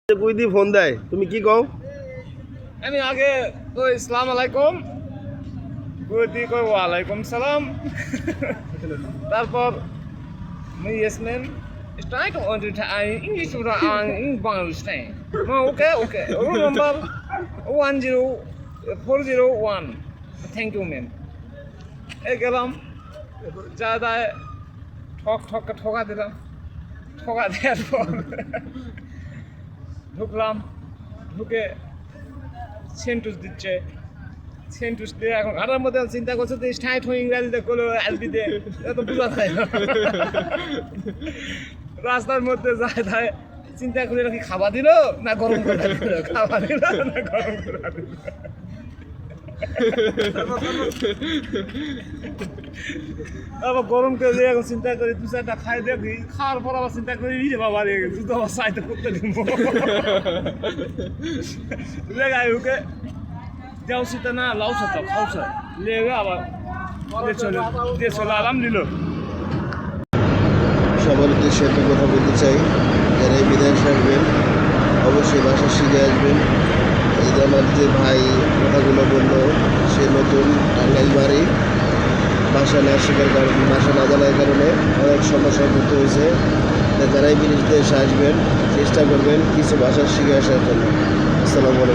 কই দি ফোন দেয় তুমি কি কও? আমি আগে কই আসসালামু আলাইকুম, কই দি কই ওয়ালাইকুম সালাম, তারপর মই yes ma'am strike on the English ওরা ইন বাংলাদেশ টাই okay okay room number 10401 thank you ma'am. এই গেলাম যা দায় ঠকা দিলাম, ঠকা দেওয়ার পর ঢুকলাম, ঢুকে সেন্টুস দিচ্ছে, সেন্টুস দিয়ে এখন ঘাটার মধ্যে চিন্তা করছে তো স্টাইট হয়ে ইংরাজিতে করলো আরবিতে এত বোঝা যায় না। রাস্তার মধ্যে যায় তাই চিন্তা করে কি খাবার দিল না গরম করে দিল, খাবার দিল না গরম করে দিল। আবার গরম করে দিয়ে এখন চিন্তা করি দু চারটা খাই দেখি, খাওয়ার পর আবার চিন্তা করি রে বাবা রে তুই তো আবার সাইতে করতে দিব লেগাই ওকে যাও সেটা না লাউসা তো খাওসা লেগে আবার চলে আরাম নিল। সবার উদ্দেশ্যে একটা কথা বলতে চাই, যারা এই বিদেশে আসবেন অবশ্যই ভাষা শিখে আসবেন। এই যে আমার যে ভাই কথাগুলো বললো, সে নতুন টাঙ্গাইল বাড়ি, ভাষা না শেখার কারণে, ভাষা না জানার কারণে অনেক সমস্যার মধ্যে হয়েছে। যারা এই বিদেশ দেশে আসবেন চেষ্টা করবেন কিছু ভাষা শিখে আসার জন্য। আসসালামু আলাইকুম।